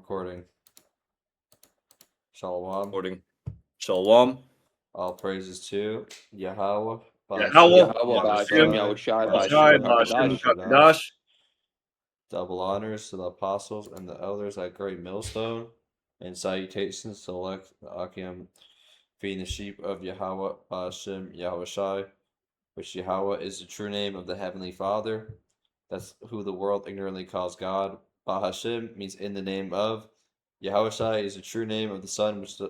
recording. Shalom. Recording. Shalom. All praises to YAHAWAH YAHAWAH Bahasham YAHAWASHI Bahasham YAHAWASHI. Double honors to the apostles and the elders at Great Millstone, and salutations to elect the Akim, feeding the sheep of YAHAWAH Bahasham YAHAWASHI, which YAHAWAH is the true name of the Heavenly Father. That's who the world ignorantly calls God. Bahasham means in the name of. YAHAWASHI is the true name of the Son, which the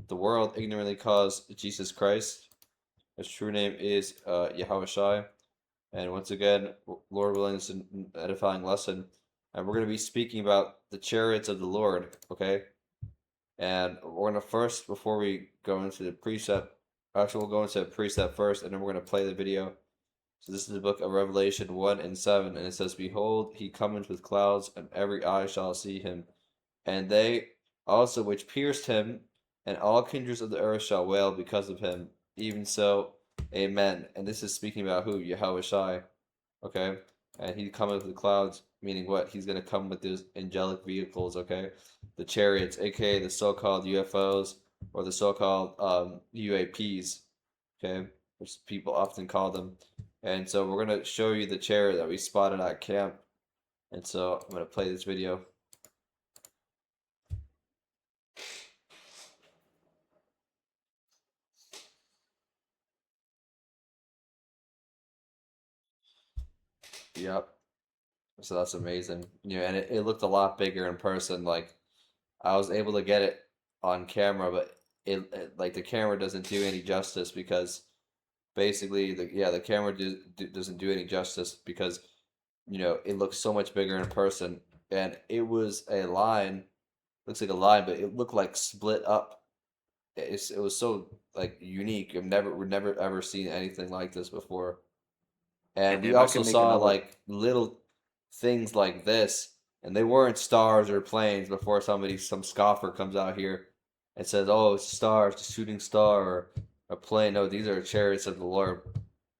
world ignorantly calls Jesus Christ. His true name is YAHAWASHI. And once again, Lord willing, it's an edifying lesson. And we're going to be speaking about the chariots of the Lord, okay? And we're going to first, before we go into the precept, actually we'll go into the precept first, and then we're going to play the video. So this is the book of Revelation 1 and 7, and it says, Behold, he cometh with clouds, and every eye shall see him. And they also which pierced him, and all kindreds of the earth shall wail because of him. Even so, amen. And this is speaking about who? YAHAWASHI. Okay? And he cometh with clouds, meaning what? He's going to come with those angelic vehicles, okay? The chariots, aka the so-called UFOs, or the so-called UAPs, okay? Which people often call them. And so we're going to show you the chariot that we spotted at camp. And so I'm going to play this video. Yep. So that's amazing. You know, and it looked a lot bigger in person. Like, I was able to get it on camera, but it like the camera doesn't do any justice because basically the camera doesn't do any justice because you know it looks so much bigger in person, and it was a line, looks like a line, but it looked like split up. It was so like unique. We've never ever seen anything like this before. And we if I also can make saw another, like little things like this, and they weren't stars or planes before some scoffer comes out here and says, "Oh, it's a star, it's a shooting star or a plane." No, these are chariots of the Lord.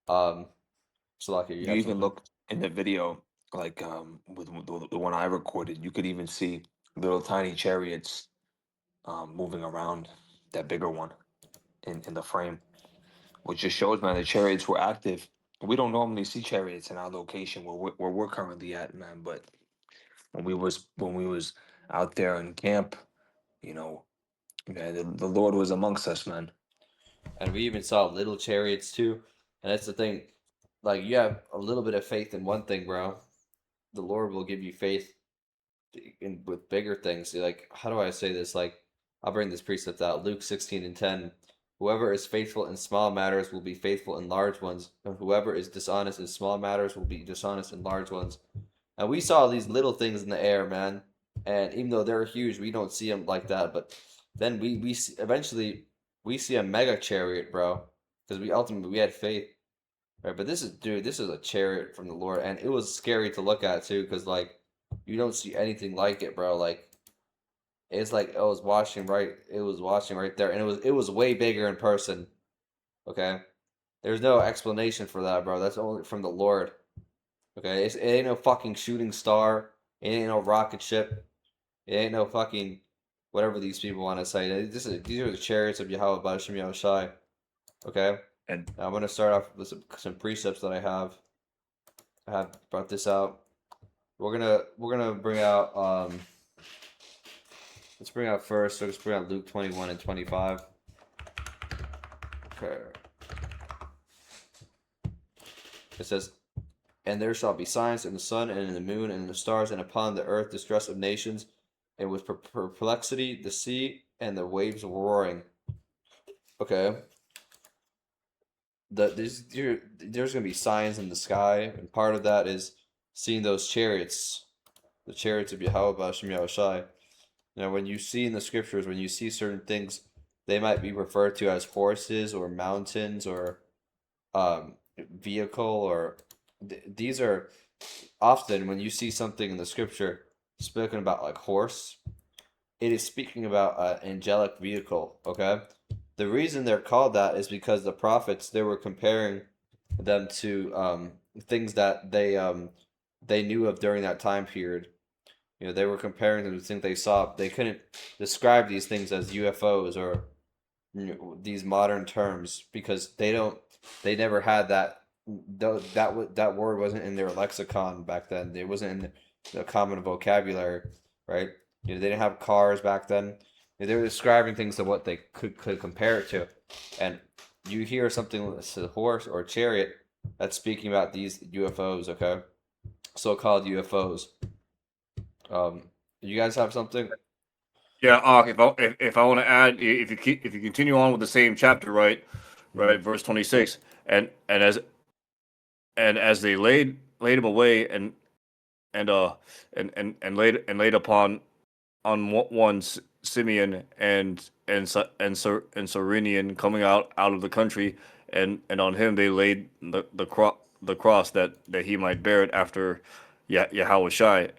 Salaki, you you had even something? look in the video, like with the one I recorded, you could even see little tiny chariots moving around that bigger one in the frame, which just shows, man, the chariots were active. We don't normally see chariots in our location where we're currently at, man. But when we was out there in camp, you know, man, the Lord was amongst us, man. And we even saw little chariots too. And that's the thing. Like you have a little bit of faith in one thing, bro. The Lord will give you faith with bigger things. Like, how do I say this? Like, I'll bring this precept out. Luke 16:10. Whoever is faithful in small matters will be faithful in large ones, and whoever is dishonest in small matters will be dishonest in large ones. And we saw these little things in the air, man. And even though they're huge, we don't see them like that. But then we see, eventually we see a mega chariot, bro, because we had faith, right? But this is a chariot from the Lord, and it was scary to look at too, because like you don't see anything like it, bro. Like it's like it was watching right there, and it was way bigger in person. Okay, there's no explanation for that, bro. That's only from the Lord. Okay, it ain't no fucking shooting star. It ain't no rocket ship. It ain't no fucking whatever these people want to say. These are the chariots of YAHAWAH Bahasham YAHAWASHI. Okay, And now I'm gonna start off with some precepts that I have. I have brought this out. We're gonna bring out let's bring out first. So let's bring out Luke 21 and 25. Okay. It says, And there shall be signs in the sun and in the moon and in the stars, and upon the earth distress of nations, and with perplexity the sea and the waves roaring. Okay. There's going to be signs in the sky, and part of that is seeing those chariots, the chariots of YAHAWAH Bahasham YAHAWASHI. Now, when you see in the scriptures, when you see certain things, they might be referred to as horses or mountains or vehicle or these are often when you see something in the scripture spoken about like horse, it is speaking about an angelic vehicle. Okay, the reason they're called that is because the prophets, they were comparing them to things that they knew of during that time period. they were comparing them to things they saw. They couldn't describe these things as UFOs or these modern terms because they never had that. That word wasn't in their lexicon back then. It wasn't in the common vocabulary, right? They didn't have cars back then. They were describing things to what they could compare it to, and you hear something that's a horse or a chariot that's speaking about these UFOs, okay, so-called UFOs. You guys have something? Yeah, if I want to add, if you continue on with the same chapter, right, verse 26, and as they laid him away and laid upon one Simeon and Cyrenian coming out of the country, and on him they laid the cross that he might bear it after Yahawashi,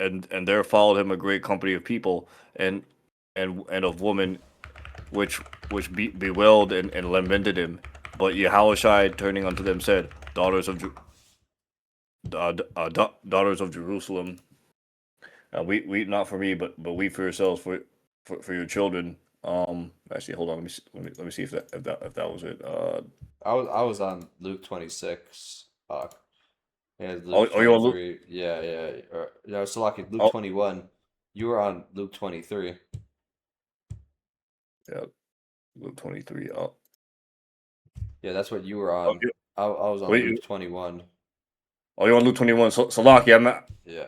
and there followed him a great company of people and of women which bewailed and lamented him. But Yahawashi turning unto them said, daughters of Jerusalem, we not for me, but we for yourselves, for your children. Actually, hold on. Let me see if that was it. I was on Luke 26. Yeah, Oh, Luke you on Luke? 23. Yeah. No, so like Luke Oh, 21. You were on Luke 23. yeah, Luke 23. Oh, Yeah, that's what you were oh, on. I was on wait, Luke 21. you're on Luke 21. So Salaki, Yeah.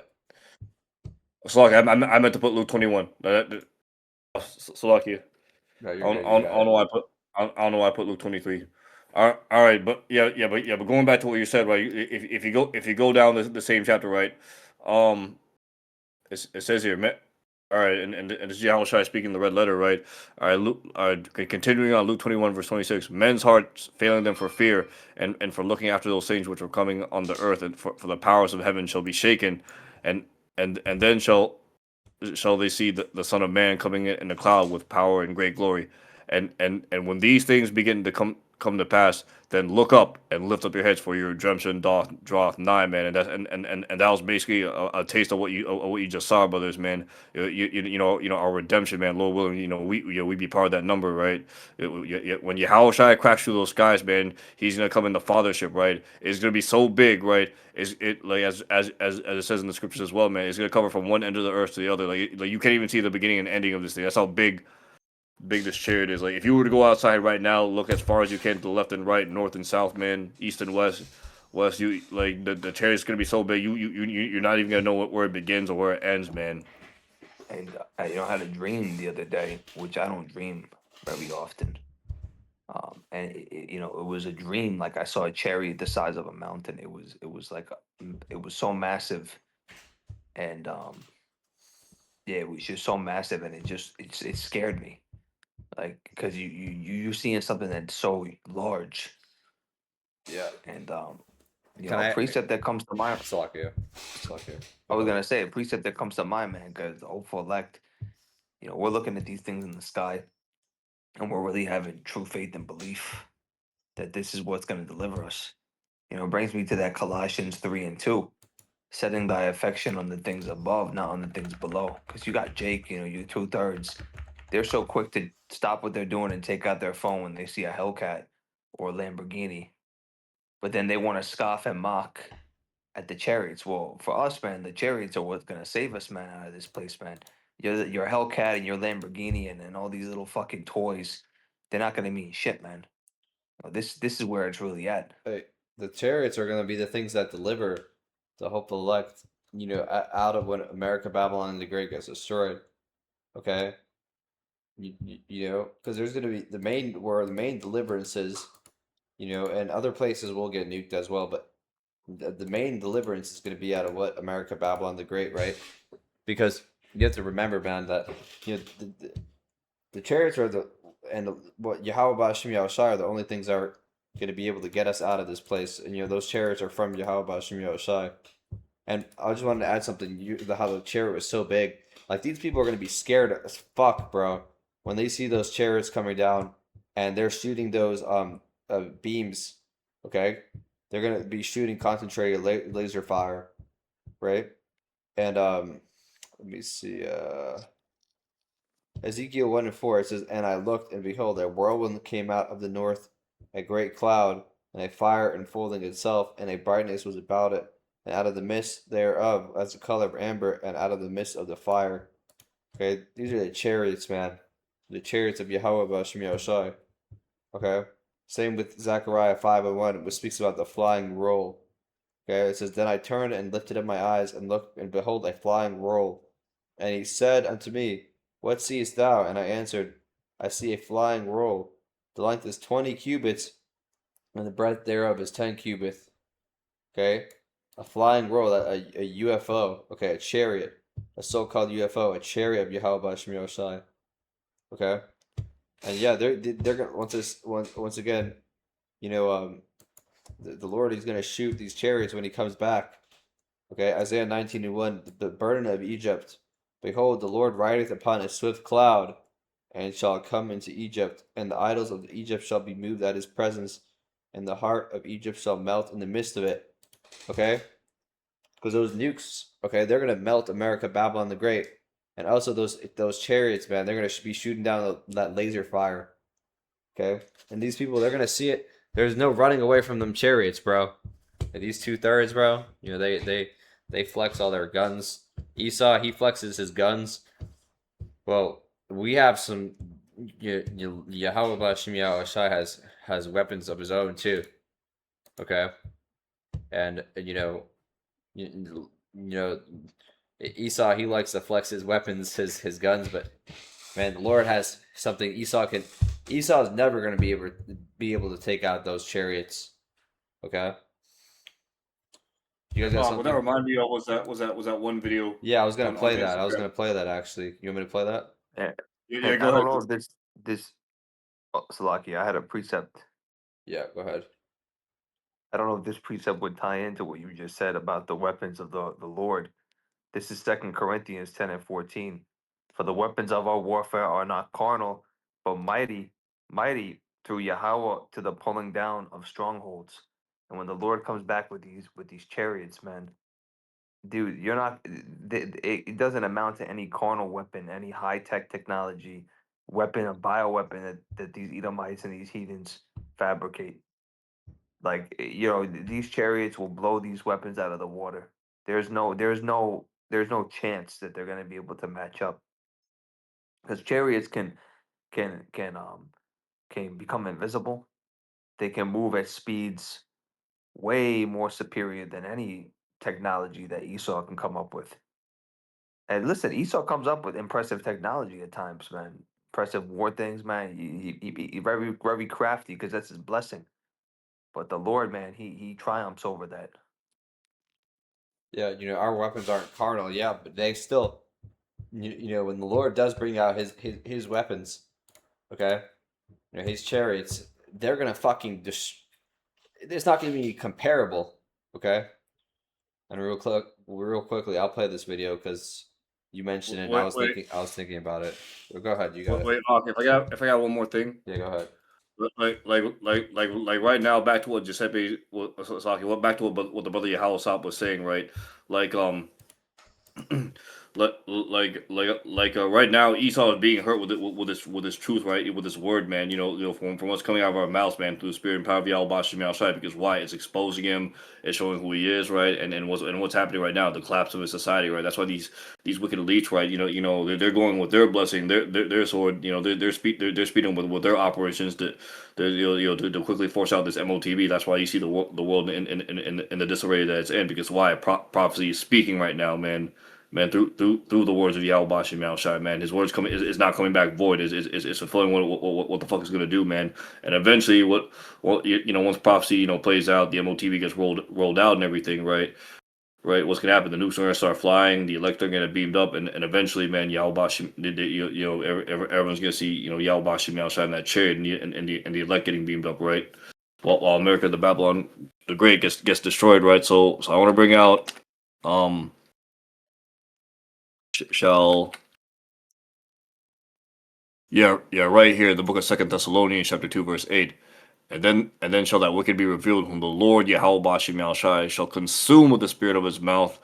I meant to put Luke 21. Salaki. No, I you're don't, good. I You don't, I got don't it. know why I put I don't know why I put Luke 23. All right, but but going back to what you said, right? If you go down the same chapter, right? Um, it says here, all right, and this is Yahushua speaking the red letter, right? All right, Luke, continuing on Luke 21 verse 26, men's hearts failing them for fear and for looking after those things which are coming on the earth, and for the powers of heaven shall be shaken, and and then shall they see the Son of Man coming in the cloud with power and great glory. And when these things begin to come to pass, then look up and lift up your heads, for your redemption draweth nigh, man. And that was basically a taste of what you just saw, brothers, man. You know our redemption, man. Lord willing, we be part of that number, right? When Yahushua cracks through those skies, man, he's gonna come in the fathership, right? It's gonna be so big, right? Is it like as it says in the scriptures as well, man? It's gonna cover from one end of the earth to the other. Like you can't even see the beginning and ending of this thing. That's how big this chariot is. Like if you were to go outside right now, look as far as you can to the left and right, north and south, man, east and west. You like the chariot's gonna be so big, you're not even gonna know where it begins or where it ends, man. And I had a dream the other day, which I don't dream very often. And it was a dream. Like I saw a chariot the size of a mountain. It was like it was so massive, and yeah, it was just so massive, and it scared me. Like because you're seeing something that's so large, Yeah. and Can a I? precept that comes to mind. Salakia. Salakia. I was gonna say a precept that comes to mind, man, because the hopeful elect, we're looking at these things in the sky, and we're really having true faith and belief that this is what's going to deliver us. It brings me to that Colossians 3:2, setting thy affection on the things above, not on the things below. Because you got Jake, you two-thirds. They're so quick to stop what they're doing and take out their phone when they see a Hellcat or a Lamborghini. But then they want to scoff and mock at the chariots. Well, for us, man, the chariots are what's gonna save us, man, out of this place, man. Your Hellcat and your Lamborghini and all these little fucking toys, they're not gonna mean shit, man. This is where it's really at. Hey, the chariots are going to be the things that deliver the hope elect, out of when America, Babylon, and the Great gets destroyed. Okay? Because there's going to be where the main deliverance is, and other places will get nuked as well, but the main deliverance is going to be out of what America, Babylon, the Great, right? Because you have to remember, man, that, the chariots are what YAHAWAH Bahasham YAHAWASHI are the only things that are going to be able to get us out of this place. And those chariots are from YAHAWAH Bahasham YAHAWASHI. And I just wanted to add something. How the chariot was so big. Like these people are going to be scared as fuck, bro, when they see those chariots coming down and they're shooting those beams. Okay, they're going to be shooting concentrated laser fire, right? And let me see. Ezekiel 1 and 4, it says, And I looked, and behold, a whirlwind came out of the north, a great cloud, and a fire enfolding itself, and a brightness was about it, and out of the midst thereof, as the color of amber, and out of the midst of the fire. Okay, these are the chariots, man. The chariots of YAHAWAH Bahasham YAHAWASHI. Okay, same with Zechariah 5 and 1, which speaks about the flying roll. Okay, it says, Then I turned and lifted up my eyes, and looked, and behold, a flying roll. And he said unto me, What seest thou? And I answered, I see a flying roll. The length is 20 cubits, and the breadth thereof is 10 cubits. Okay, a flying roll, a UFO. Okay, a chariot, a so-called UFO, a chariot of YAHAWAH Bahasham YAHAWASHI. Okay, and yeah, they're gonna once again, you know, the Lord is gonna shoot these chariots when he comes back. Okay, Isaiah 19 and 1, the burden of Egypt. Behold, the Lord rideth upon a swift cloud, and shall come into Egypt, and the idols of Egypt shall be moved at his presence, and the heart of Egypt shall melt in the midst of it. Okay? Because those nukes, okay, they're gonna melt America, Babylon the Great. And also those chariots, man, they're gonna be shooting down that laser fire. Okay? And these people, they're gonna see it. There's no running away from them chariots, bro. And these 2/3, bro, you know, they flex all their guns. Esau, he flexes his guns. Well, we have some. YAHAWAH Bahasham YAHAWASHI has weapons of his own too. Okay, and you know, Esau, he likes to flex his weapons, his guns, but man, the Lord has something. Esau is never going to be able to take out those chariots. Okay. You guys got What something? that reminded me of was that one video. Yeah, I was gonna play that. I was Instagram. gonna play that actually. You want me to play that? Yeah, Yeah, and go I ahead. don't know if this Salaki, I had a precept. Yeah, go ahead. I don't know if this precept would tie into what you just said about the weapons of the Lord. This is 2 Corinthians 10 and 14. For the weapons of our warfare are not carnal, but mighty through Yahweh to the pulling down of strongholds. And when the Lord comes back with these chariots, man, dude, you're not. It doesn't amount to any carnal weapon, any high tech technology, weapon, a bioweapon that these Edomites and these heathens fabricate. Like these chariots will blow these weapons out of the water. There's no chance that they're gonna be able to match up because chariots can can um can become invisible. They can move at speeds way more superior than any technology that Esau can come up with. And listen, Esau comes up with impressive technology at times, man. Impressive war things, man. He very very crafty because that's his blessing. But the Lord, man, he triumphs over that. Yeah, our weapons aren't carnal, yeah, but they still, when the Lord does bring out his weapons, okay, his chariots, they're gonna fucking just, it's not gonna be comparable, okay. And real quickly, I'll play this video because you mentioned it. And I was thinking about it. Well, go ahead, you got it. Wait, if I got one more thing. Yeah, go ahead. Like right now, back to what Giuseppe Saki, back to what the brother Yahawah was saying, right? Like right now, Esau is being hurt with this truth, right? With this word, man. From what's coming out of our mouths, man, through the spirit and power of YAHAWAH Bahasham YAHAWASHI. Because why? It's exposing him, it's showing who he is, right? And what's happening right now, the collapse of his society, right? That's why these wicked elites, right? They're going with their blessing, their sword. They're speeding with their operations to quickly force out this MOTB. That's why you see the world in the disarray that it's in. Because why? Prophecy is speaking right now, man. Man, through the words of YAHAWAH Bahasham YAHAWASHI, man, his words is not coming back void. Is fulfilling what the fuck is gonna do, man. And eventually, once prophecy plays out, the MOTV gets rolled out and everything, right? Right, what's gonna happen? The nukes are gonna start flying, the elect are gonna beamed up, and eventually, man, YAHAWAH Bahasham, everyone's gonna see YAHAWAH Bahasham YAHAWASHI in that chariot, and the elect getting beamed up, right? While America, the Babylon the Great gets destroyed, right? So I want to bring out right here, the book of 2 Thessalonians chapter 2 verse 8. And then shall that wicked be revealed, whom the Lord YAHAWAH Bahasham YAHAWASHI shall consume with the spirit of his mouth,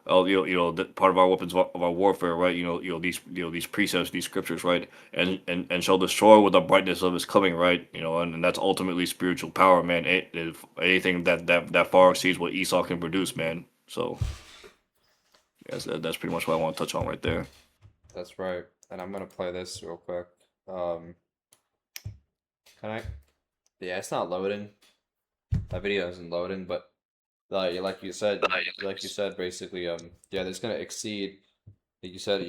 part of our weapons of our warfare, right? These precepts, these scriptures, right? And shall destroy with the brightness of his coming, right? And that's ultimately spiritual power, man. If anything that far exceeds what Esau can produce, man. So yes, that's pretty much what I want to touch on right there. That's right. And I'm gonna play this real quick. Can I? Yeah, it's not loading. That video isn't loading, but like you said, basically, yeah, it's gonna exceed. Like you said,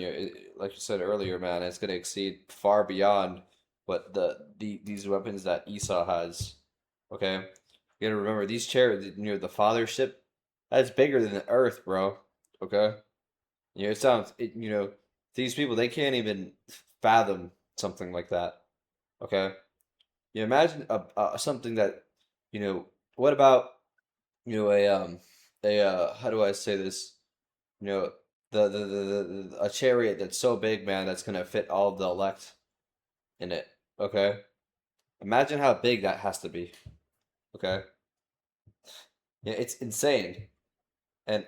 like you said earlier, man, it's gonna exceed far beyond what these weapons that Esau has. Okay, you gotta remember these chariots. The fathership, that's bigger than the earth, bro. Okay, it sounds. These people they can't even fathom something like that. Okay, imagine something that, you know, what about a how do I say this? You know, a chariot that's so big, man, that's gonna fit all of the elect in it. Okay, imagine how big that has to be. Okay, yeah, it's insane. And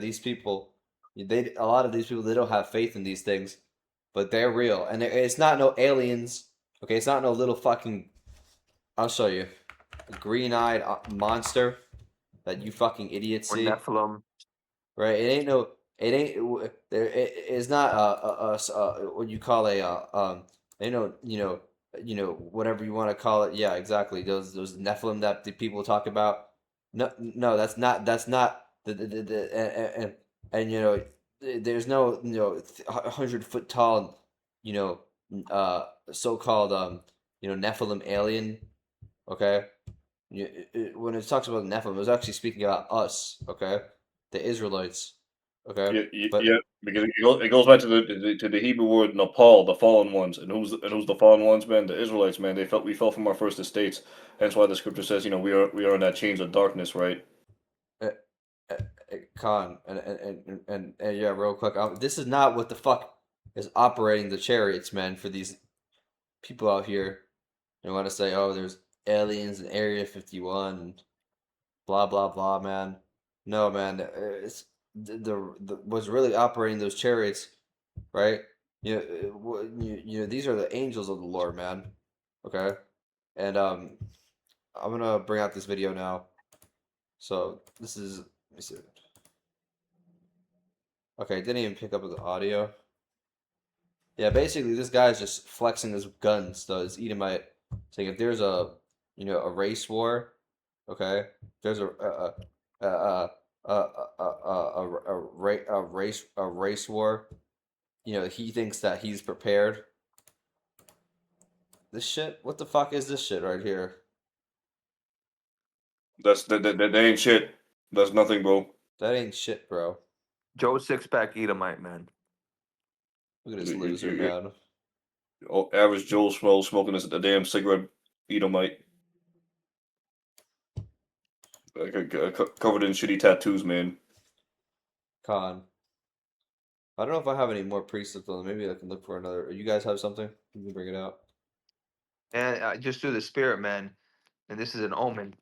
these people, a lot of these people they don't have faith in these things, but they're real, and it's not no aliens. Okay, it's not no little fucking. I'll show you, green-eyed monster that you fucking idiots Or see. Nephilim. Right? It ain't no. It ain't. It's not what you call a ain't no whatever you want to call it. Yeah, exactly. Those Nephilim that the people talk about. No, no, that's not the and there's no 100 foot tall so-called Nephilim alien. Okay, when it talks about Nephilim, it was actually speaking about us. Okay, the Israelites. Okay, but Yeah, because it goes back to the Hebrew word Nepal, the fallen ones, and who's the fallen ones, man? The Israelites, man. We fell from our first estates. Hence why the scripture says, we are in that chains of darkness, right? uh, uh, Khan and yeah, real quick. This is not what the fuck is operating the chariots, man. For these people out here, they want to say, "Oh, there's aliens in Area 51," and blah blah blah, man. No, man. It's the what's really operating those chariots, right? These are the angels of the Lord, man. Okay, and I'm gonna bring out this video now. So this is. Let me see. Okay, didn't even pick up the audio. Yeah, basically this guy's just flexing his guns, though, his Edomite, saying if there's a race war, okay, there's a race war, he thinks that he's prepared. This shit, what the fuck is this shit right here? That ain't shit. That's nothing, bro. That ain't shit, bro. Joe Sixpack Edomite, man. Look at this You- loser, you- man. Average Joe smoking a damn cigarette, Edomite, covered in shitty tattoos, man. Con. I don't know if I have any more precepts on. Maybe I can look for another. You guys have something? You can bring it out. And just through the spirit, man. And this is an omen.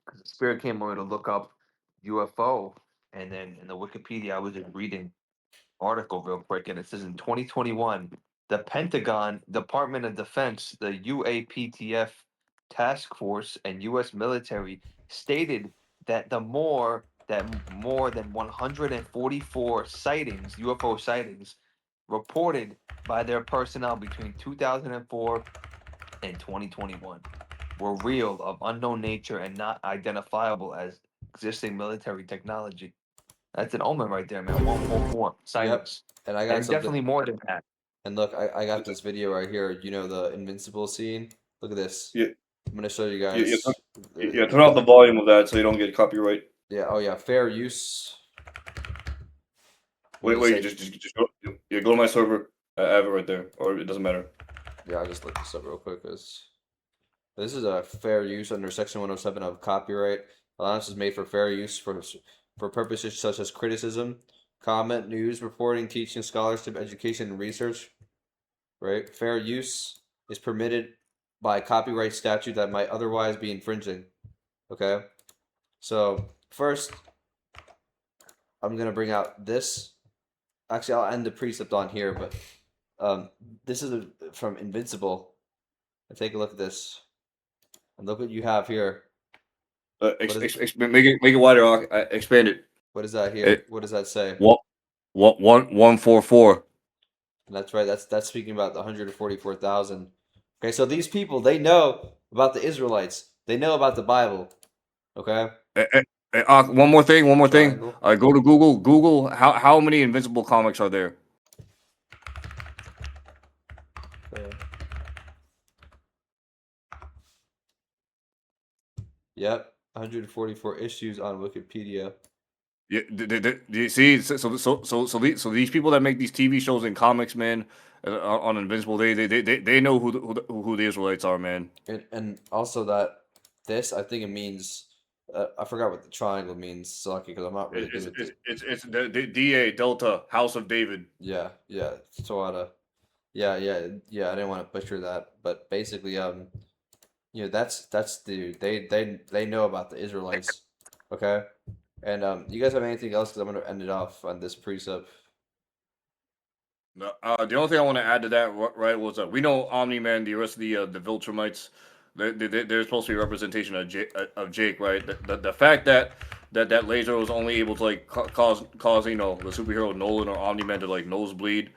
Because the spirit came over to look up UFO. And then in the Wikipedia, I was just reading article real quick, and it says in 2021, the Pentagon, Department of Defense, the UAPTF task force, and U.S. military stated that more than 144 sightings, UFO sightings, reported by their personnel between 2004 and 2021 were real, of unknown nature, and not identifiable as existing military technology. That's an omen right there, man. 144 sightings. And I And got it's something. definitely more than that. And look, I got this video right here. The Invincible scene. Look at this. Yeah, I'm gonna show you yeah, yeah, guys. yeah. Turn off the volume of that so you don't get copyright. Yeah. Oh yeah. Fair use. We'll Wait, just wait, say. just go. Yeah, go to my server. I have it right there, or it doesn't matter. Yeah. I'll just look this up real quick. This is a fair use under Section 107 of copyright. Allowance is made for fair use for purposes such as criticism, comment, news, reporting, teaching, scholarship, education, and research. Right? Fair use is permitted by copyright statute that might otherwise be infringing. Okay? So, first, I'm gonna bring out this. Actually, I'll end the precept on here, but this is from Invincible. Take a look at this, and look what you have here. Make it wider. Expand it. What is that here? It- What does that say? What 144. And that's right. That's speaking about the 144,000. Okay, so these people, they know about the Israelites. They know about the Bible. Okay. One more thing. Triangle. Go to Google. Google how many Invincible comics are there? Okay. Yep, 144 issues on Wikipedia. Yeah, do you see? So these people that make these TV shows and comics, man, on Invincible, they know who the Israelites are, man. And also that this, I think it means, I forgot what the triangle means, Saki, because I'm not really good with it. It's the DA Delta House of David. Yeah, Sawada. Yeah, I didn't want to butcher that, but basically, that's they know about the Israelites, okay? And you guys have anything else? Because I'm gonna end it off on this precept. No, the only thing I want to add to that, right, was that we know Omni Man, the rest of the Viltrumites, they're supposed to be a representation of Jake, right? The fact that laser was only able to like cause the superhero Nolan or Omni Man to like nosebleed.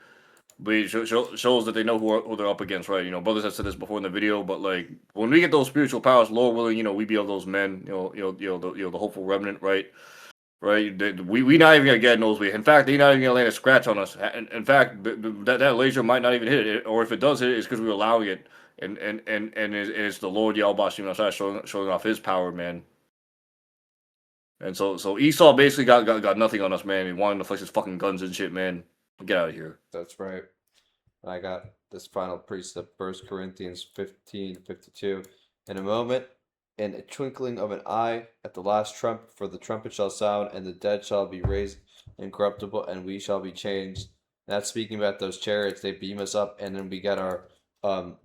But shows that they know who they're up against, right? Brothers have said this before in the video, but like when we get those spiritual powers, Lord willing, we be of those men, the hopeful remnant, right? Right? We not even gonna get nosebleed. In fact, they're not even gonna land a scratch on us. In fact, that laser might not even hit it, or if it does hit it, it's because we're allowing it, and it's the Lord Yahweh Bahasham YAHAWASHI showing off His power, man. And so Esau basically got nothing on us, man. He wanted to flex his fucking guns and shit, man. Get out of here. That's right. I got this final precept, 1 Corinthians 15:52. In a moment, in a twinkling of an eye, at the last trump, for the trumpet shall sound, and the dead shall be raised incorruptible, and we shall be changed. That's speaking about those chariots. They beam us up, and then we get our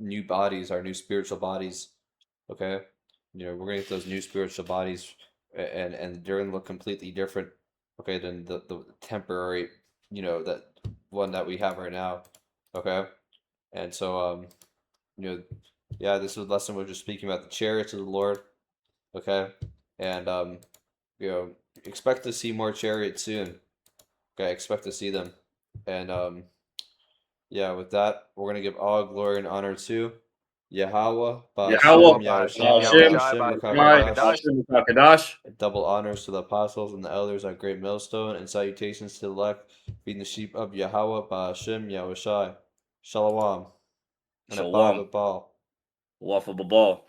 new bodies, our new spiritual bodies. Okay, we're gonna get those new spiritual bodies, and they're gonna look completely different. Okay, than the temporary, that one that we have right now. Okay, and so yeah, this was lesson we're just speaking about the chariots of the Lord. Okay, and expect to see more chariots soon. Okay, expect to see them, and yeah, with that, we're gonna give all glory and honor to YAHAWAH YAHAWAH Bahasham Bahasham YAHAWASHI. Kadash. Double honors to the apostles and the elders at Great Millstone, and salutations to the elect, being the sheep of YAHAWAH Bahasham YAHAWASHI. Shalom. And a Shalom. ball. Waffle ball.